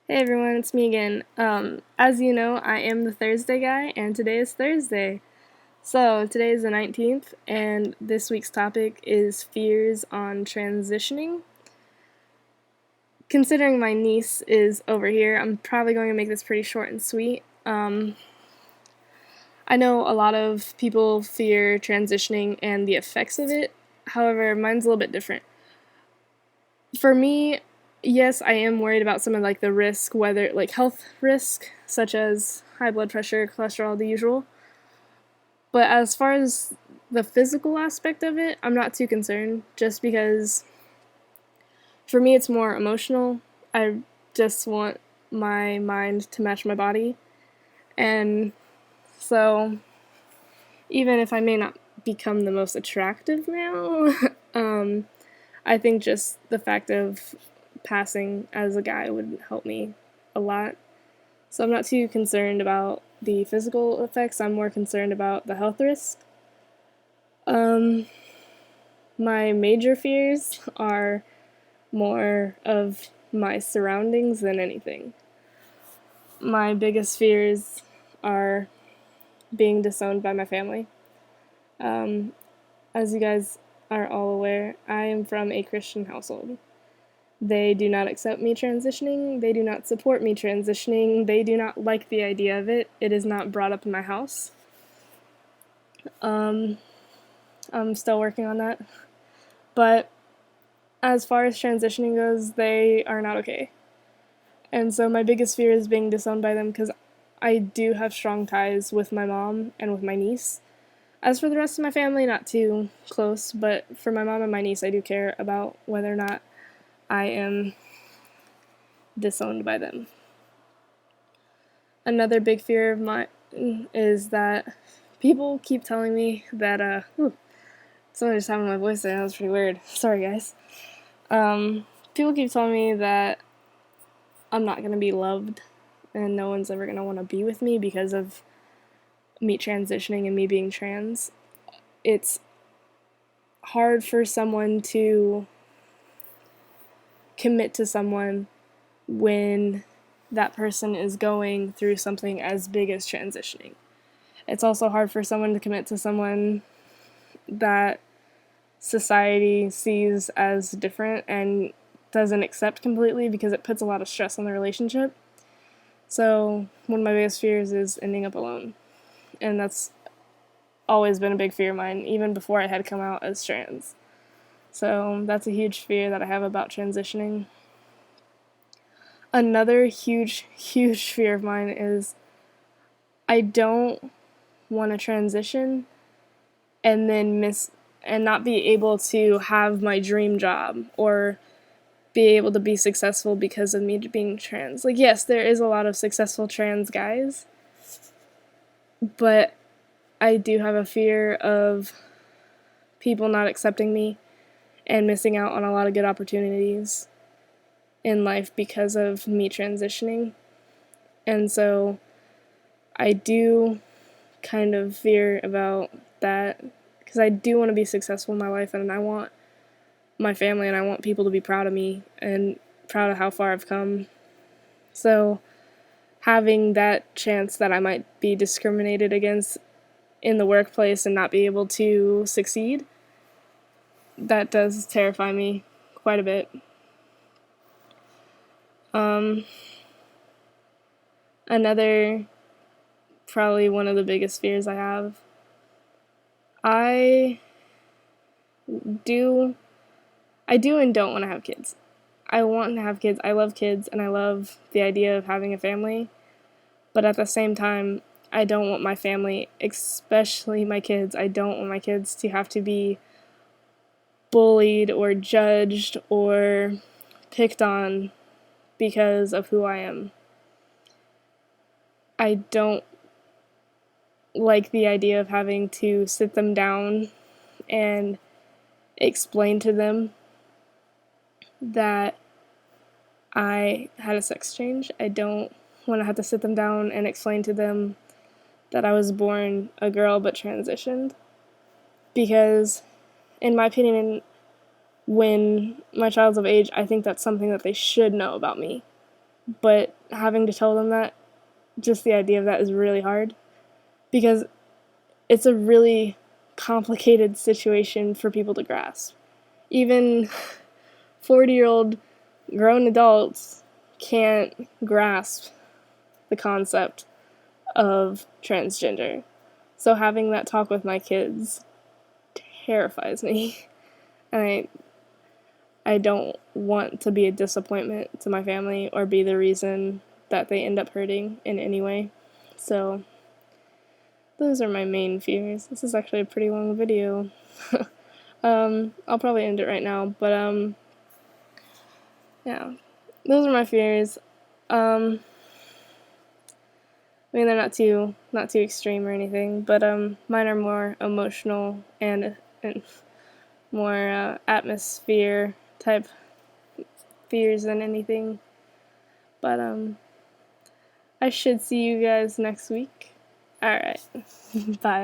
Hey everyone, it's me again. As you know, I am the Thursday guy, and today is Thursday. So, today is the 19th, and this week's topic is fears on transitioning. Considering my niece is over here, I'm probably going to make this pretty short and sweet. I know a lot of people fear transitioning and the effects of it, however, mine's a little bit different. For me, yes, I am worried about some of like the risk, whether like health risk, such as high blood pressure, cholesterol, the usual. But as far as the physical aspect of it, I'm not too concerned just because for me it's more emotional. I just want my mind to match my body. And so even if I may not become the most attractive now, I think just the fact of passing as a guy would help me a lot. So I'm not too concerned about the physical effects. I'm more concerned about the health risk. Um, my major fears are more of my surroundings than anything. My biggest fears are being disowned by my family. Um, as you guys are all aware, I am from a Christian household. They do not accept me transitioning. They do not support me transitioning. They do not like the idea of it. It is not brought up in my house. Um, I'm still working on that. But as far as transitioning goes, they are not okay. And so my biggest fear is being disowned by them because I do have strong ties with my mom and with my niece. As for the rest of my family, not too close, but for my mom and my niece, I do care about whether or not I am disowned by them. Another big fear of mine is that people keep telling me that, someone just having my voice there, that was pretty weird. Sorry, guys. People keep telling me that I'm not gonna be loved and no one's ever gonna wanna be with me because of me transitioning and me being trans. It's hard for someone to commit to someone when that person is going through something as big as transitioning. It's also hard for someone to commit to someone that society sees as different and doesn't accept completely because it puts a lot of stress on the relationship. So, one of my biggest fears is ending up alone. And that's always been a big fear of mine, even before I had come out as trans. So, that's a huge fear that I have about transitioning. Another huge, huge fear of mine is I don't want to transition and then miss and not be able to have my dream job or be able to be successful because of me being trans. Like, yes, there is a lot of successful trans guys, but I do have a fear of people not accepting me and missing out on a lot of good opportunities in life because of me transitioning. And so I do kind of fear about that because I do want to be successful in my life and I want my family and I want people to be proud of me and proud of how far I've come. So having that chance that I might be discriminated against in the workplace and not be able to succeed, that does terrify me quite a bit. Another, probably one of the biggest fears I have, I do I do and don't want to have kids. I want to have kids. I love kids and I love the idea of having a family. But at the same time, I don't want my family, especially my kids, I don't want my kids to have to be bullied or judged or picked on because of who I am. I don't like the idea of having to sit them down and explain to them that I had a sex change. I don't want to have to sit them down and explain to them that I was born a girl but transitioned. Because, in my opinion, when my child's of age, I think that's something that they should know about me. but having to tell them that, just the idea of that is really hard because it's a really complicated situation for people to grasp. Even 40-year-old grown adults can't grasp the concept of transgender. So having that talk with my kids terrifies me. And I don't want to be a disappointment to my family or be the reason that they end up hurting in any way. So those are my main fears. This is actually a pretty long video. I'll probably end it right now, but yeah, those are my fears. I mean, they're not too extreme or anything, but mine are more emotional and more atmosphere type fears than anything. But I should see you guys next week. All right, bye.